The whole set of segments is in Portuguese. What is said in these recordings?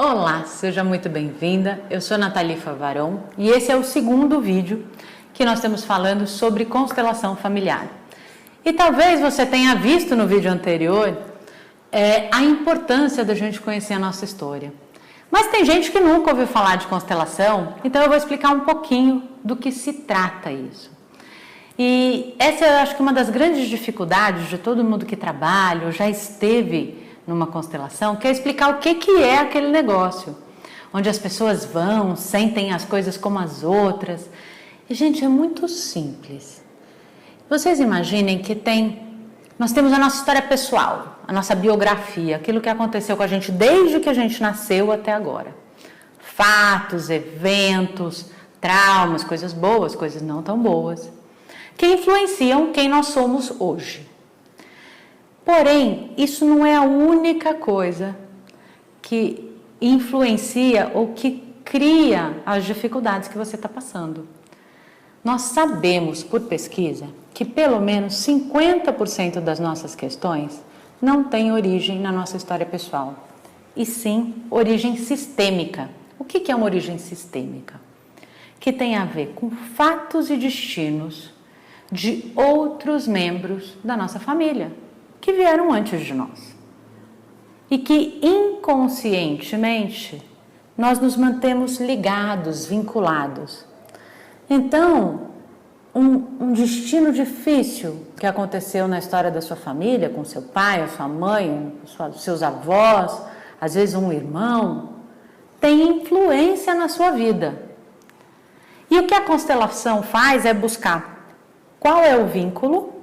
Olá, seja muito bem-vinda. Eu sou Nathalie Favaron e esse é o segundo vídeo que nós estamos falando sobre constelação familiar. E talvez você tenha visto no vídeo anterior a importância da gente conhecer a nossa história. Mas tem gente que nunca ouviu falar de constelação, então eu vou explicar um pouquinho do que se trata isso. E essa eu acho que é uma das grandes dificuldades de todo mundo que trabalha ou já esteve numa constelação, que é explicar o que é aquele negócio, onde as pessoas vão, sentem as coisas como as outras. E, gente, é muito simples. Vocês imaginem que nós temos a nossa história pessoal, a nossa biografia, aquilo que aconteceu com a gente desde que a gente nasceu até agora. Fatos, eventos, traumas, coisas boas, coisas não tão boas, que influenciam quem nós somos hoje. Porém, isso não é a única coisa que influencia ou que cria as dificuldades que você está passando. Nós sabemos, por pesquisa, que pelo menos 50% das nossas questões não têm origem na nossa história pessoal, e sim origem sistêmica. O que é uma origem sistêmica? Que tem a ver com fatos e destinos de outros membros da nossa família, que vieram antes de nós. E que inconscientemente nós nos mantemos ligados, vinculados. Então, um destino difícil que aconteceu na história da sua família, com seu pai, a sua mãe, seus avós, às vezes um irmão, tem influência na sua vida. E o que a constelação faz é buscar qual é o vínculo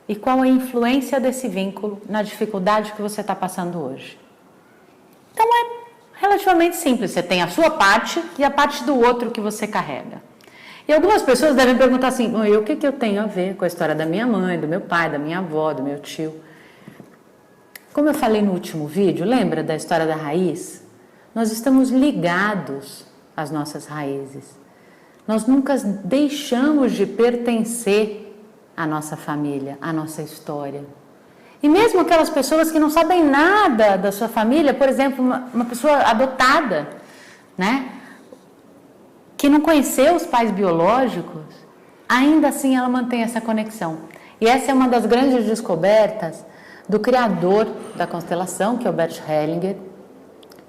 e qual a influência desse vínculo na dificuldade que você está passando hoje. Então é relativamente simples, você tem a sua parte e a parte do outro que você carrega. E algumas pessoas devem perguntar assim, o que eu tenho a ver com a história da minha mãe, do meu pai, da minha avó, do meu tio? Como eu falei no último vídeo, lembra da história da raiz? Nós estamos ligados às nossas raízes. Nós nunca deixamos de pertencer à nossa família, à nossa história. E mesmo aquelas pessoas que não sabem nada da sua família, por exemplo, uma pessoa adotada, né? Que não conheceu os pais biológicos, ainda assim ela mantém essa conexão. E essa é uma das grandes descobertas do criador da constelação, que é o Bert Hellinger,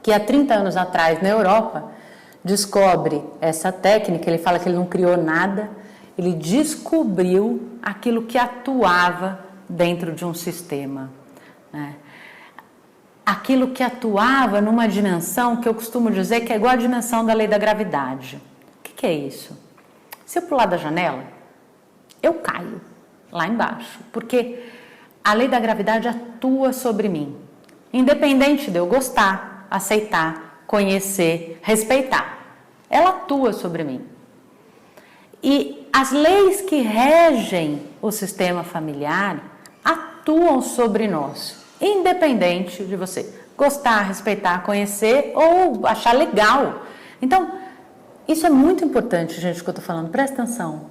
que há 30 anos atrás, na Europa, descobre essa técnica. Ele fala que ele não criou nada, ele descobriu aquilo que atuava dentro de um sistema, né? Aquilo que atuava numa dimensão que eu costumo dizer que é igual à dimensão da lei da gravidade. O que é isso? Se eu pular da janela, eu caio lá embaixo, porque a lei da gravidade atua sobre mim, independente de eu gostar, aceitar, conhecer, respeitar. Ela atua sobre mim. E as leis que regem o sistema familiar atuam sobre nós, independente de você gostar, respeitar, conhecer ou achar legal. Então, isso é muito importante, gente, que eu estou falando, presta atenção.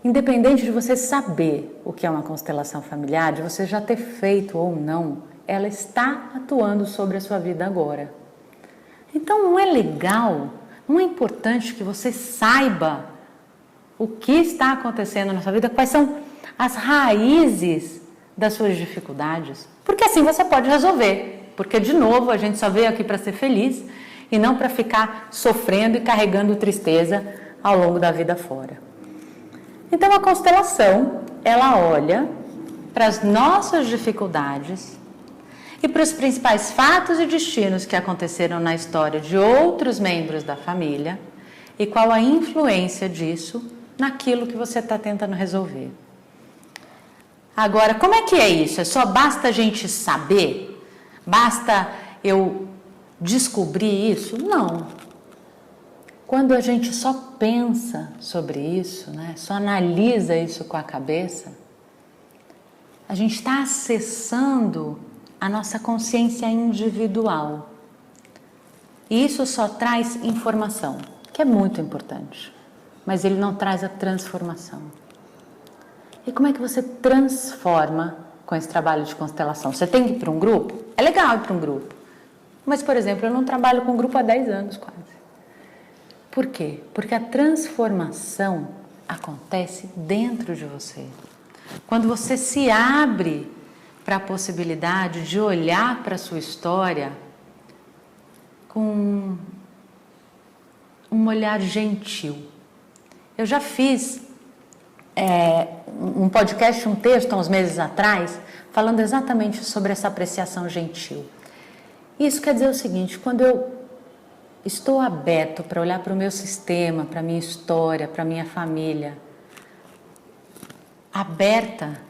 Independente de você saber o que é uma constelação familiar, de você já ter feito ou não, ela está atuando sobre a sua vida agora. Então, não é legal, não é importante que você saiba o que está acontecendo na sua vida, quais são as raízes das suas dificuldades, porque assim você pode resolver, porque de novo a gente só veio aqui para ser feliz e não para ficar sofrendo e carregando tristeza ao longo da vida fora. Então a constelação, ela olha para as nossas dificuldades e para os principais fatos e destinos que aconteceram na história de outros membros da família e qual a influência disso naquilo que você está tentando resolver. Agora, como é que é isso? É só basta a gente saber? Basta eu descobrir isso? Não. Quando a gente só pensa sobre isso, né, só analisa isso com a cabeça, a gente está acessando a nossa consciência individual. E isso só traz informação, que é muito importante, mas ele não traz a transformação. E como é que você transforma com esse trabalho de constelação? Você tem que ir para um grupo? É legal ir para um grupo. Mas, por exemplo, eu não trabalho com grupo há 10 anos quase. Por quê? Porque a transformação acontece dentro de você. Quando você se abre para a possibilidade de olhar para a sua história com um olhar gentil. Eu já fiz um podcast, um texto há uns meses atrás, falando exatamente sobre essa apreciação gentil. Isso quer dizer o seguinte: quando eu estou aberto para olhar para o meu sistema, para a minha história, para a minha família, aberta,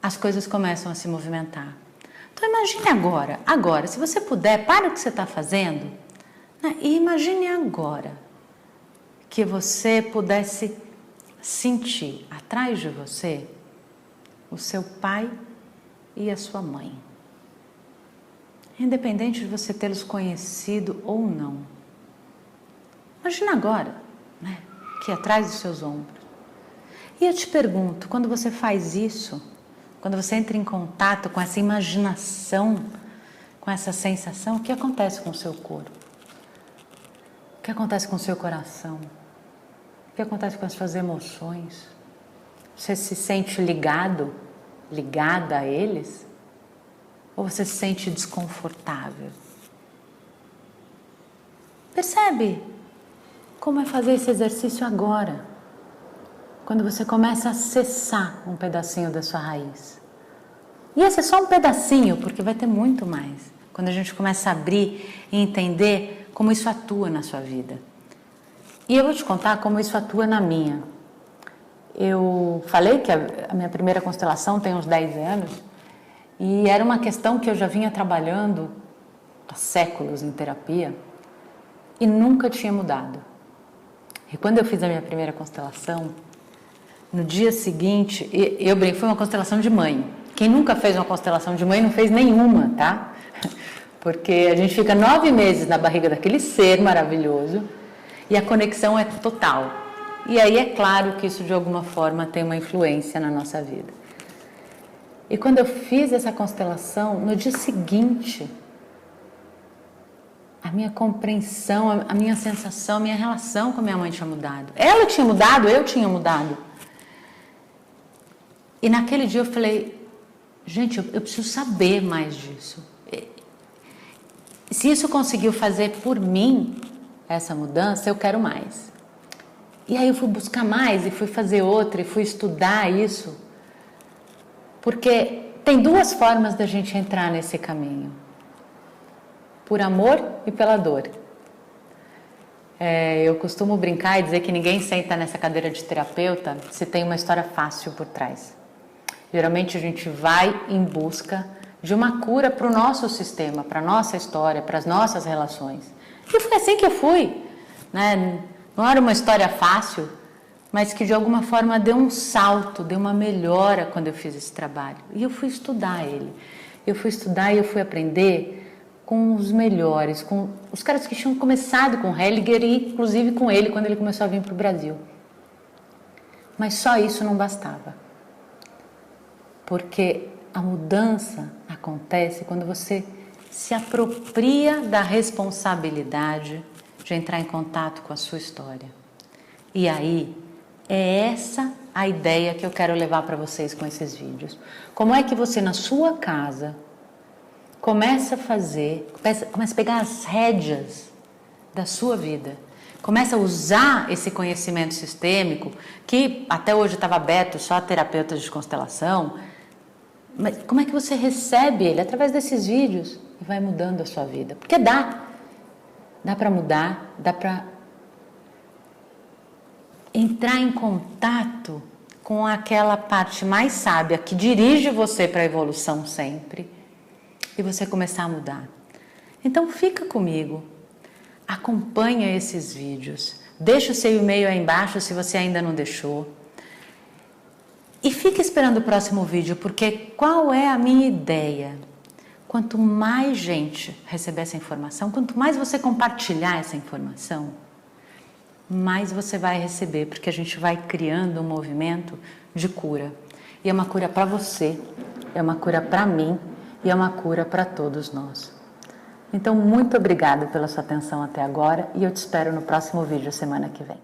as coisas começam a se movimentar. Então imagine agora, se você puder, para o que você está fazendo, né, e imagine agora que você pudesse sentir atrás de você o seu pai e a sua mãe. Independente de você tê-los conhecido ou não. Imagina agora, né, que atrás dos seus ombros. E eu te pergunto, quando você faz isso, quando você entra em contato com essa imaginação, com essa sensação, o que acontece com o seu corpo? O que acontece com o seu coração? O que acontece com as suas emoções? Você se sente ligado, ligada a eles? Ou você se sente desconfortável? Percebe como é fazer esse exercício agora, quando você começa a acessar um pedacinho da sua raiz. E esse é só um pedacinho, porque vai ter muito mais, quando a gente começa a abrir e entender como isso atua na sua vida. E eu vou te contar como isso atua na minha. Eu falei que a minha primeira constelação tem uns 10 anos, e era uma questão que eu já vinha trabalhando há séculos em terapia e nunca tinha mudado. E quando eu fiz a minha primeira constelação, no dia seguinte, eu brinco, foi uma constelação de mãe. Quem nunca fez uma constelação de mãe não fez nenhuma, tá? Porque a gente fica 9 meses na barriga daquele ser maravilhoso e a conexão é total. E aí é claro que isso de alguma forma tem uma influência na nossa vida. E quando eu fiz essa constelação, no dia seguinte, a minha compreensão, a minha sensação, a minha relação com a minha mãe tinha mudado. Ela tinha mudado, eu tinha mudado. E naquele dia eu falei, gente, eu preciso saber mais disso. Se isso conseguiu fazer por mim, essa mudança, eu quero mais. E aí eu fui buscar mais, e fui fazer outra, e fui estudar isso. Porque tem 2 formas da gente entrar nesse caminho. Por amor e pela dor. Eu costumo brincar e dizer que ninguém senta nessa cadeira de terapeuta se tem uma história fácil por trás. Geralmente a gente vai em busca de uma cura para o nosso sistema, para a nossa história, para as nossas relações. E foi assim que eu fui. Né? Não era uma história fácil, mas que de alguma forma deu um salto, deu uma melhora quando eu fiz esse trabalho. E eu fui estudar ele. Eu fui estudar e eu fui aprender com os melhores, com os caras que tinham começado com Hellinger e inclusive com ele quando ele começou a vir para o Brasil. Mas só isso não bastava. Porque a mudança acontece quando você se apropria da responsabilidade de entrar em contato com a sua história. E aí, é essa a ideia que eu quero levar para vocês com esses vídeos. Como é que você, na sua casa, começa a pegar as rédeas da sua vida, começa a usar esse conhecimento sistêmico, que até hoje estava aberto só a terapeutas de constelação, mas como é que você recebe ele? Através desses vídeos e vai mudando a sua vida. Porque dá para mudar, dá para entrar em contato com aquela parte mais sábia que dirige você para a evolução sempre e você começar a mudar. Então fica comigo, acompanha esses vídeos, deixa o seu e-mail aí embaixo se você ainda não deixou e fica esperando o próximo vídeo, porque qual é a minha ideia? Quanto mais gente receber essa informação, quanto mais você compartilhar essa informação, mais você vai receber, porque a gente vai criando um movimento de cura. E é uma cura para você, é uma cura para mim e é uma cura para todos nós. Então, muito obrigada pela sua atenção até agora e eu te espero no próximo vídeo semana que vem.